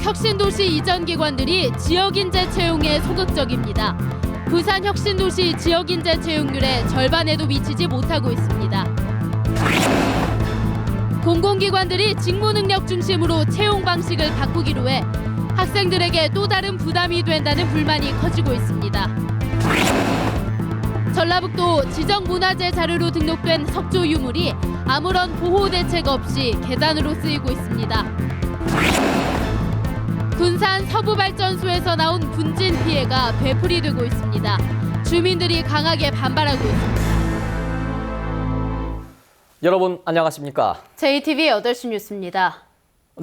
혁신도시 이전 기관들이 지역인재 채용에 소극적입니다. 부산 혁신도시 지역인재 채용률의 절반에도 미치지 못하고 있습니다. 공공기관들이 직무 능력 중심으로 채용 방식을 바꾸기로 해 학생들에게 또 다른 부담이 된다는 불만이 커지고 있습니다. 전라북도 지정문화재 자료로 등록된 석조 유물이 아무런 보호 대책 없이 계단으로 쓰이고 있습니다. 군산 서부발전소에서 나온 분진 피해가 되풀이되고 있습니다. 주민들이 강하게 반발하고 있습니다. 여러분 안녕하십니까? JTV 8시 뉴스입니다.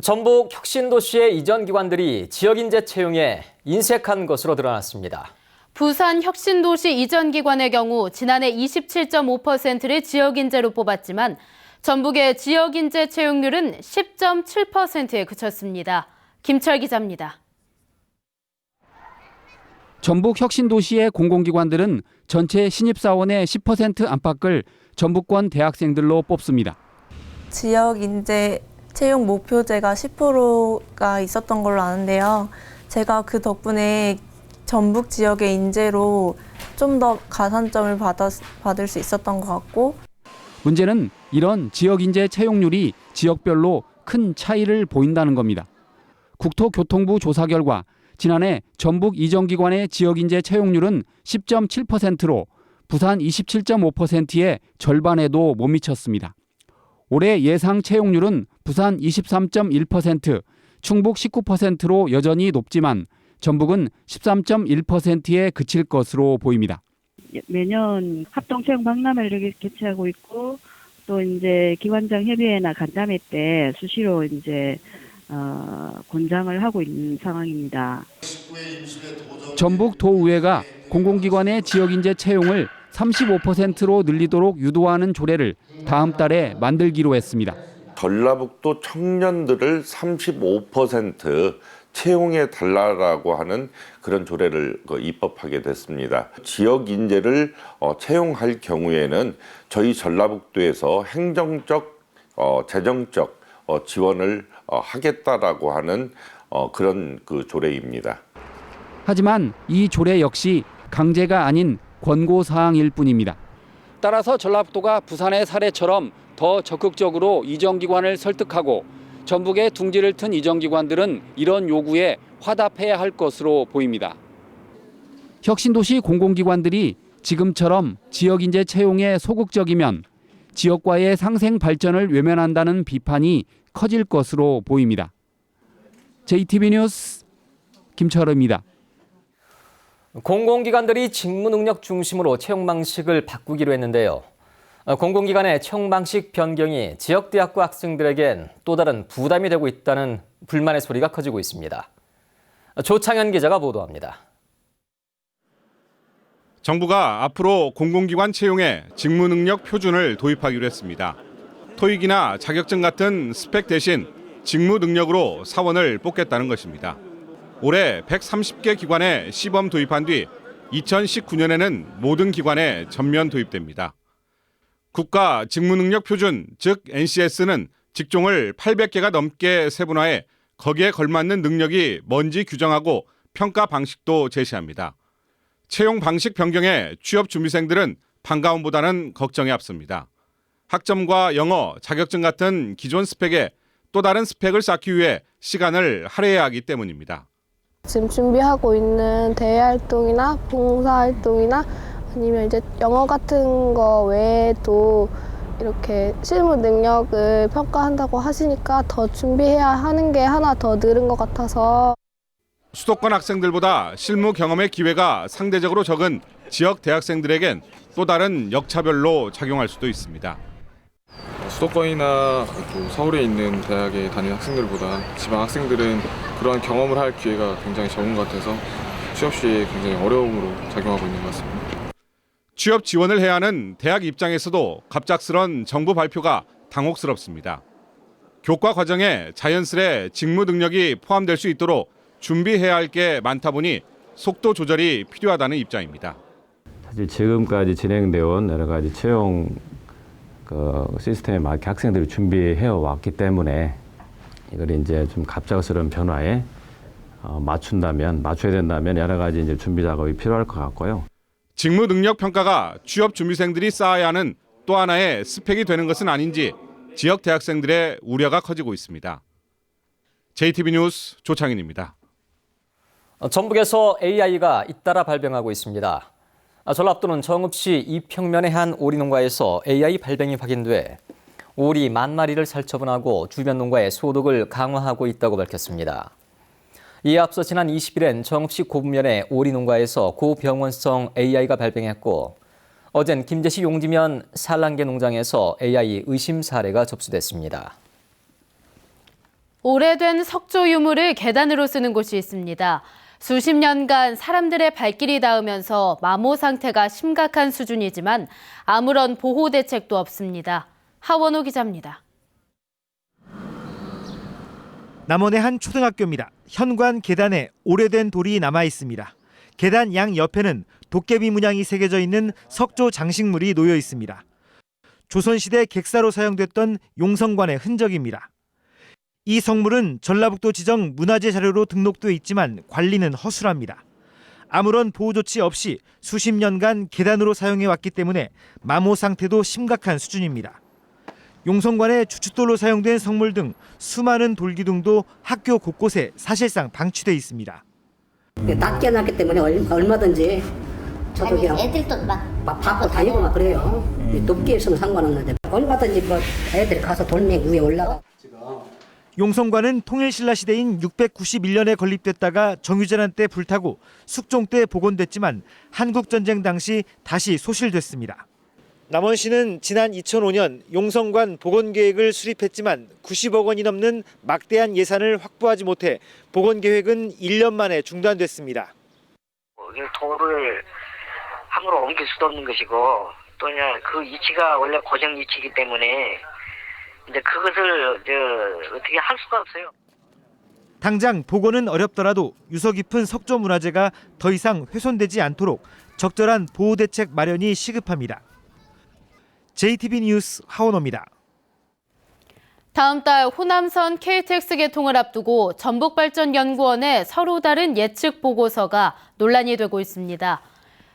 전북 혁신도시의 이전 기관들이 지역인재 채용에 인색한 것으로 드러났습니다. 부산 혁신도시 이전 기관의 경우 지난해 27.5%를 지역인재로 뽑았지만 전북의 지역인재 채용률은 10.7%에 그쳤습니다. 김철 기자입니다. 전북 혁신도시의 공공기관들은 전체 신입사원의 10% 안팎을 전북권 대학생들로 뽑습니다. 지역 인재 채용 목표제가 10%가 있었던 걸로 아는데요. 제가 그 덕분에 전북 지역의 인재로 좀 더 가산점을 받을 수 있었던 것 같고. 문제는 이런 지역 인재 채용률이 지역별로 큰 차이를 보인다는 겁니다. 국토교통부 조사 결과 지난해 전북 이전기관의 지역 인재 채용률은 10.7%로 부산 27.5%의 절반에도 못 미쳤습니다. 올해 예상 채용률은 부산 23.1%, 충북 19%로 여전히 높지만 전북은 13.1%에 그칠 것으로 보입니다. 매년 합동 채용 박람회를 개최하고 있고 또 이제 기관장 협의회나 간담회 때 수시로 이제 권장을 하고 있는 상황입니다. 전북 도의회가 공공기관의 지역인재 채용을 35%로 늘리도록 유도하는 조례를 다음 달에 만들기로 했습니다. 전라북도 청년들을 35% 채용해 달라고 하는 그런 조례를 입법하게 됐습니다. 지역 인재를 채용할 경우에는 저희 전라북도에서 행정적, 재정적 지원을 하겠다라고 하는 그런 그 조례입니다. 하지만 이 조례 역시 강제가 아닌 권고사항일 뿐입니다. 따라서 전라북도가 부산의 사례처럼 더 적극적으로 이전기관을 설득하고 전북의 둥지를 튼 이전기관들은 이런 요구에 화답해야 할 것으로 보입니다. 혁신도시 공공기관들이 지금처럼 지역인재 채용에 소극적이면 지역과의 상생 발전을 외면한다는 비판이 커질 것으로 보입니다. JTB 뉴스 김철우입니다. 공공기관들이 직무 능력 중심으로 채용 방식을 바꾸기로 했는데요. 공공기관의 채용 방식 변경이 지역대학교 학생들에겐 또 다른 부담이 되고 있다는 불만의 소리가 커지고 있습니다. 조창현 기자가 보도합니다. 정부가 앞으로 공공기관 채용에 직무 능력 표준을 도입하기로 했습니다. 토익이나 자격증 같은 스펙 대신 직무 능력으로 사원을 뽑겠다는 것입니다. 올해 130개 기관에 시범 도입한 뒤 2019년에는 모든 기관에 전면 도입됩니다. 국가 직무능력 표준, 즉 NCS는 직종을 800개가 넘게 세분화해 거기에 걸맞는 능력이 뭔지 규정하고 평가 방식도 제시합니다. 채용 방식 변경에 취업 준비생들은 반가움보다는 걱정이 앞섭니다. 학점과 영어, 자격증 같은 기존 스펙에 또 다른 스펙을 쌓기 위해 시간을 할애해야 하기 때문입니다. 지금 준비하고 있는 대외 활동이나 봉사 활동이나 아니면 이제 영어 같은 거 외에도 이렇게 실무 능력을 평가한다고 하시니까 더 준비해야 하는 게 하나 더 늘은 것 같아서. 수도권 학생들보다 실무 경험의 기회가 상대적으로 적은 지역 대학생들에겐 또 다른 역차별로 작용할 수도 있습니다. 수도권이나 서울에 있는 대학에 다니는 학생들보다 지방 학생들은 그러한 경험을 할 기회가 굉장히 적은 것 같아서 취업 시에 굉장히 어려움으로 작용하고 있는 것 같습니다. 취업 지원을 해야 하는 대학 입장에서도 갑작스런 정부 발표가 당혹스럽습니다. 교과 과정에 자연스레 직무 능력이 포함될 수 있도록 준비해야 할 게 많다 보니 속도 조절이 필요하다는 입장입니다. 사실 지금까지 진행되어 온 여러 가지 채용 시스템에 맞게 학생들이 준비해 왔기 때문에 이걸 이제 좀 갑작스러운 변화에 맞춰야 된다면 여러 가지 이제 준비 작업이 필요할 것 같고요. 직무 능력 평가가 취업 준비생들이 쌓아야 하는 또 하나의 스펙이 되는 것은 아닌지 지역 대학생들의 우려가 커지고 있습니다. JTB 뉴스 조창인입니다. 전북에서 AI가 잇따라 발병하고 있습니다. 전라북도는 정읍시 이평면의 한 오리농가에서 AI 발병이 확인돼 오리 10,000마리를 살처분하고 주변 농가의 소득을 강화하고 있다고 밝혔습니다. 이에 앞서 지난 20일엔 정읍시 고분면의 오리농가에서 고병원성 AI가 발병했고 어젠 김제시 용지면 산란계 농장에서 AI 의심 사례가 접수됐습니다. 오래된 석조 유물을 계단으로 쓰는 곳이 있습니다. 수십 년간 사람들의 발길이 닿으면서 마모 상태가 심각한 수준이지만 아무런 보호 대책도 없습니다. 하원호 기자입니다. 남원의 한 초등학교입니다. 현관 계단에 오래된 돌이 남아 있습니다. 계단 양 옆에는 도깨비 문양이 새겨져 있는 석조 장식물이 놓여 있습니다. 조선시대 객사로 사용됐던 용성관의 흔적입니다. 이 성물은 전라북도 지정 문화재 자료로 등록돼 있지만 관리는 허술합니다. 아무런 보호 조치 없이 수십 년간 계단으로 사용해왔기 때문에 마모 상태도 심각한 수준입니다. 용성관의 주춧돌로 사용된 성물 등 수많은 돌기둥도 학교 곳곳에 사실상 방치돼 있습니다. 낮게 났기 때문에 얼마든지 저도 그냥 애들도 막 받고 다니고 막 그래요. 높게 있으면 상관없는데 얼마든지 뭐 애들 가서 돌멩이 위에 올라가. 용성관은 통일신라 시대인 691년에 건립됐다가 정유재난 때 불타고 숙종 때 복원됐지만 한국전쟁 당시 다시 소실됐습니다. 남원시는 지난 2005년 용성관 복원 계획을 수립했지만 90억 원이 넘는 막대한 예산을 확보하지 못해 복원 계획은 1년 만에 중단됐습니다. 돌을 함부로 옮길 수도 없는 것이고 또 그 위치가 원래 고정 위치이기 때문에 이제 그것을 어떻게 할 수가 없어요. 당장 복원은 어렵더라도 유서 깊은 석조 문화재가 더 이상 훼손되지 않도록 적절한 보호 대책 마련이 시급합니다. JTB 뉴스 하원호입니다. 다음 달 호남선 KTX 개통을 앞두고 전북발전연구원의 서로 다른 예측 보고서가 논란이 되고 있습니다.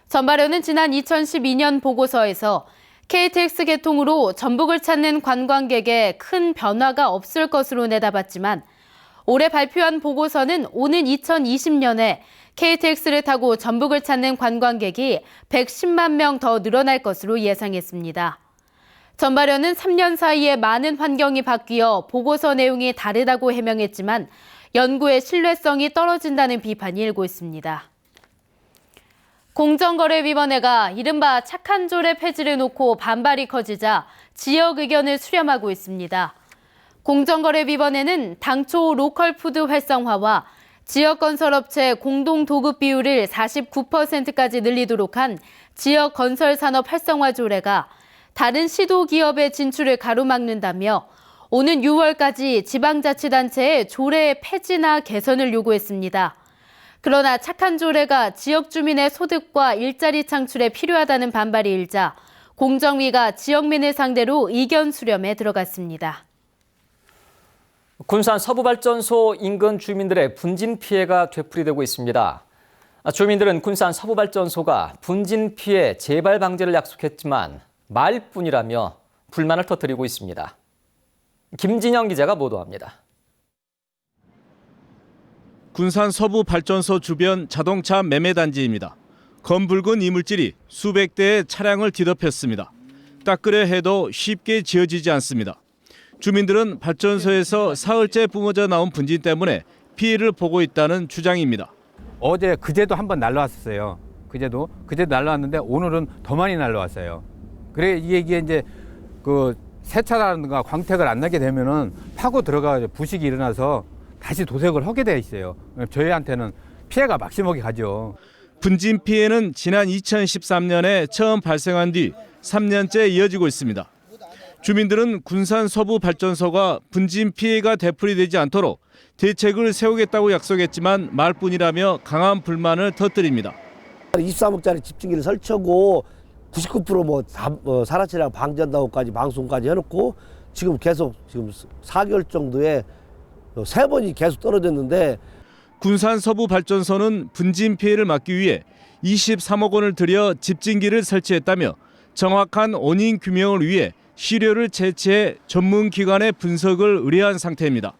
전발연은 지난 2012년 보고서에서 KTX 개통으로 전북을 찾는 관광객에 큰 변화가 없을 것으로 내다봤지만 올해 발표한 보고서는 오는 2020년에 KTX를 타고 전북을 찾는 관광객이 110만 명 더 늘어날 것으로 예상했습니다. 전발연은 3년 사이에 많은 환경이 바뀌어 보고서 내용이 다르다고 해명했지만 연구의 신뢰성이 떨어진다는 비판이 일고 있습니다. 공정거래위원회가 이른바 착한 조례 폐지를 놓고 반발이 커지자 지역 의견을 수렴하고 있습니다. 공정거래위원회는 당초 로컬푸드 활성화와 지역건설업체 공동도급 비율을 49%까지 늘리도록 한 지역건설산업 활성화 조례가 다른 시도기업의 진출을 가로막는다며 오는 6월까지 지방자치단체에 조례 폐지나 개선을 요구했습니다. 그러나 착한 조례가 지역 주민의 소득과 일자리 창출에 필요하다는 반발이 일자 공정위가 지역민을 상대로 의견 수렴에 들어갔습니다. 군산 서부발전소 인근 주민들의 분진 피해가 되풀이되고 있습니다. 주민들은 군산 서부발전소가 분진 피해 재발 방지를 약속했지만 말뿐이라며 불만을 터뜨리고 있습니다. 김진영 기자가 보도합니다. 군산 서부 발전소 주변 자동차 매매 단지입니다. 검붉은 이물질이 수백 대의 차량을 뒤덮였습니다. 닦으려 해도 쉽게 지어지지 않습니다. 주민들은 발전소에서 사흘째 뿜어져 나온 분진 때문에 피해를 보고 있다는 주장입니다. 그제도 한번 날라왔었어요. 그제도 날라왔는데 오늘은 더 많이 날라왔어요. 그래 이게 이제 그 세차라든가 광택을 안 나게 되면은 파고 들어가 부식이 일어나서 다시 도색을 하게 돼 있어요. 저희한테는 피해가 막심하게 가죠. 분진 피해는 지난 2013년에 처음 발생한 뒤 3년째 이어지고 있습니다. 주민들은 군산 서부 발전소가 분진 피해가 되풀이되지 않도록 대책을 세우겠다고 약속했지만 말뿐이라며 강한 불만을 터뜨립니다. 23억짜리 집중기를 설치하고 99% 산화체량 방지한다고까지 방송까지 해놓고 지금 계속 4개월 정도에 3번이 계속 떨어졌는데 군산 서부 발전소는 분진 피해를 막기 위해 23억 원을 들여 집진기를 설치했다며 정확한 원인 규명을 위해 시료를 채취해 전문기관의 분석을 의뢰한 상태입니다.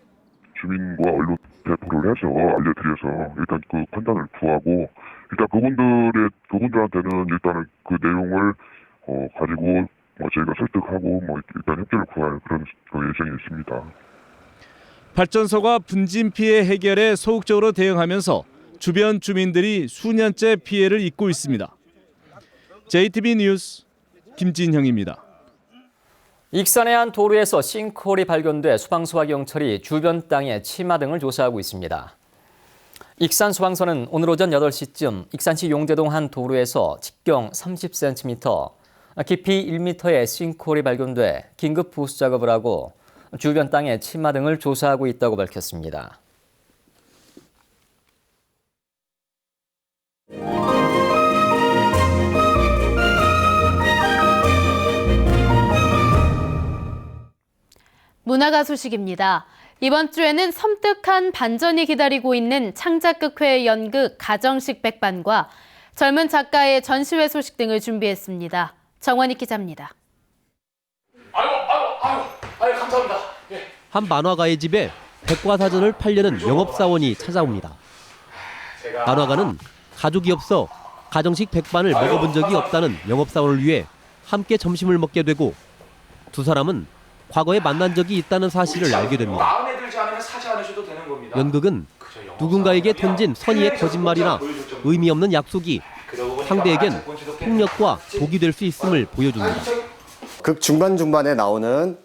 주민과 언론 배포를 해서 알려드려서 일단 그 판단을 구하고 일단 그분들한테는 일단은 그 내용을 가지고 저희가 설득하고 일단 협조를 구할 그런 예정이 있습니다. 발전소가 분진 피해 해결에 소극적으로 대응하면서 주변 주민들이 수년째 피해를 입고 있습니다. JTB 뉴스 김진형입니다. 익산의 한 도로에서 싱크홀이 발견돼 소방서와 경찰이 주변 땅의 치마 등을 조사하고 있습니다. 익산 소방서는 오늘 오전 8시쯤 익산시 용대동 한 도로에서 직경 30cm, 깊이 1m의 싱크홀이 발견돼 긴급 보수 작업을 하고 주변 땅의 치마 등을 조사하고 있다고 밝혔습니다. 문화가 소식입니다. 이번 주에는 섬뜩한 반전이 기다리고 있는 창작극회의 연극 가정식 백반과 젊은 작가의 전시회 소식 등을 준비했습니다. 정원익 기자입니다. 아유, 감사합니다. 예. 한 만화가의 집에 백과사전을 팔려는 영업사원이 찾아옵니다. 만화가는 가족이 없어 가정식 백반을 먹어본 적이 없다는 영업사원을 위해 함께 점심을 먹게 되고 두 사람은 과거에 만난 적이 있다는 사실을 알게 됩니다. 마음에 들지 않으면 사지 않으셔도 되는 겁니다. 연극은 누군가에게 던진 선의의 거짓말이나 의미 없는 약속이 상대에겐 폭력과 독이 될 수 있음을 보여줍니다. 극 중반중반에 나오는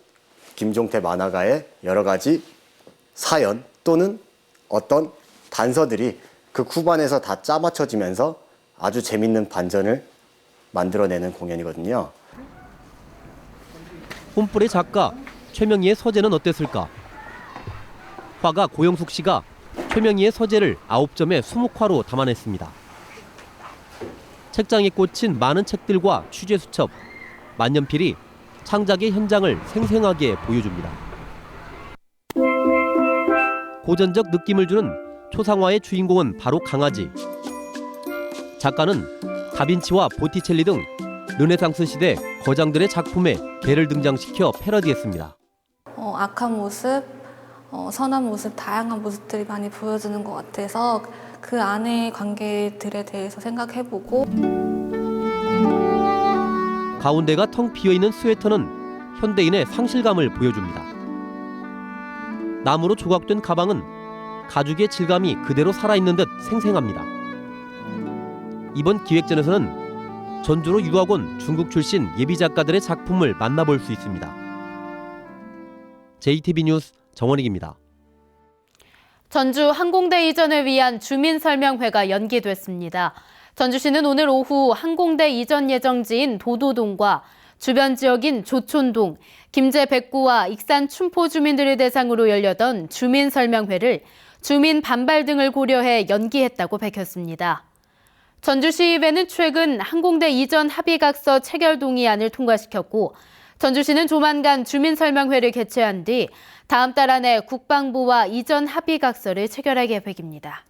김종태 만화가의 여러 가지 사연 또는 어떤 단서들이 극 후반에서 다 짜맞춰지면서 아주 재밌는 반전을 만들어내는 공연이거든요. 홈플의 작가 최명희의 서재는 어땠을까? 화가 고영숙 씨가 최명희의 서재를 9점의 수묵화로 담아냈습니다. 책장에 꽂힌 많은 책들과 취재 수첩, 만년필이 창작의 현장을 생생하게 보여줍니다. 고전적 느낌을 주는 초상화의 주인공은 바로 강아지. 작가는 다빈치와 보티첼리 등 르네상스 시대 거장들의 작품에 개를 등장시켜 패러디했습니다. 악한 모습, 선한 모습, 다양한 모습들이 많이 보여지는 것 같아서 그 안의 관계들에 대해서 생각해보고 가운데가 텅 비어있는 스웨터는 현대인의 상실감을 보여줍니다. 나무로 조각된 가방은 가죽의 질감이 그대로 살아있는 듯 생생합니다. 이번 기획전에서는 전주로 유학 온 중국 출신 예비 작가들의 작품을 만나볼 수 있습니다. JTB 뉴스 정원익입니다. 전주 항공대 이전을 위한 주민설명회가 연기됐습니다. 전주시는 오늘 오후 항공대 이전 예정지인 도도동과 주변 지역인 조촌동, 김제 백구와 익산 춘포 주민들을 대상으로 열렸던 주민설명회를 주민 반발 등을 고려해 연기했다고 밝혔습니다. 전주시의회는 최근 항공대 이전 합의각서 체결 동의안을 통과시켰고 전주시는 조만간 주민설명회를 개최한 뒤 다음 달 안에 국방부와 이전 합의각서를 체결할 계획입니다.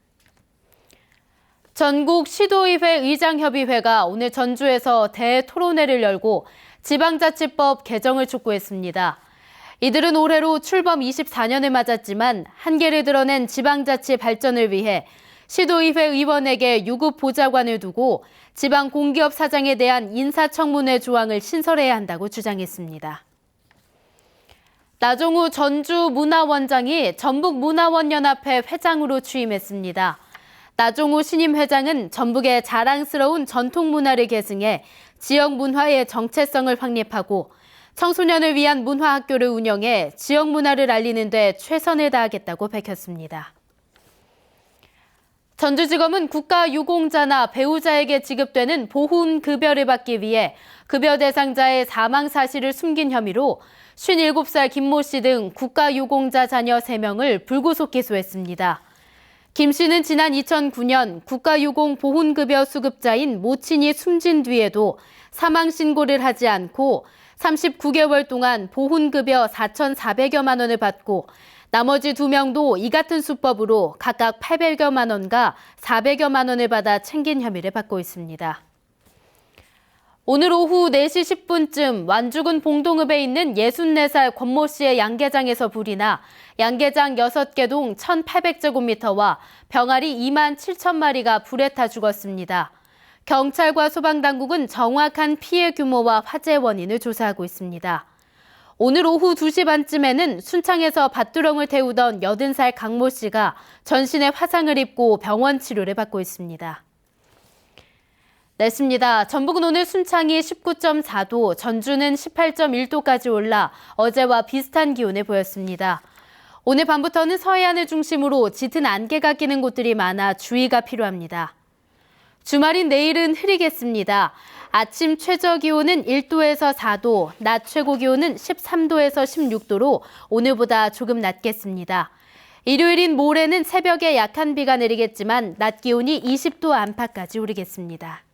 전국 시도의회 의장협의회가 오늘 전주에서 대토론회를 열고 지방자치법 개정을 촉구했습니다. 이들은 올해로 출범 24년을 맞았지만 한계를 드러낸 지방자치 발전을 위해 시도의회 의원에게 유급 보좌관을 두고 지방 공기업 사장에 대한 인사청문회 조항을 신설해야 한다고 주장했습니다. 나종우 전주문화원장이 전북문화원연합회 회장으로 취임했습니다. 나종우 신임 회장은 전북의 자랑스러운 전통문화를 계승해 지역 문화의 정체성을 확립하고 청소년을 위한 문화학교를 운영해 지역 문화를 알리는 데 최선을 다하겠다고 밝혔습니다. 전주지검은 국가유공자나 배우자에게 지급되는 보훈급여를 받기 위해 급여 대상자의 사망 사실을 숨긴 혐의로 57살 김모 씨 등 국가유공자 자녀 3명을 불구속 기소했습니다. 김 씨는 지난 2009년 국가유공 보훈급여 수급자인 모친이 숨진 뒤에도 사망 신고를 하지 않고 39개월 동안 보훈급여 4,400여만 원을 받고 나머지 2명도 이 같은 수법으로 각각 800여만 원과 400여만 원을 받아 챙긴 혐의를 받고 있습니다. 오늘 오후 4시 10분쯤 완주군 봉동읍에 있는 64살 권모 씨의 양계장에서 불이 나 양계장 6개 동 1,800제곱미터와 병아리 2만 7천 마리가 불에 타 죽었습니다. 경찰과 소방당국은 정확한 피해 규모와 화재 원인을 조사하고 있습니다. 오늘 오후 2시 반쯤에는 순창에서 밭두렁을 태우던 80살 강모 씨가 전신에 화상을 입고 병원 치료를 받고 있습니다. 날씨입니다. 전북은 오늘 순창이 19.4도, 전주는 18.1도까지 올라 어제와 비슷한 기온을 보였습니다. 오늘 밤부터는 서해안을 중심으로 짙은 안개가 끼는 곳들이 많아 주의가 필요합니다. 주말인 내일은 흐리겠습니다. 아침 최저 기온은 1도에서 4도, 낮 최고 기온은 13도에서 16도로 오늘보다 조금 낮겠습니다. 일요일인 모레는 새벽에 약한 비가 내리겠지만 낮 기온이 20도 안팎까지 오르겠습니다.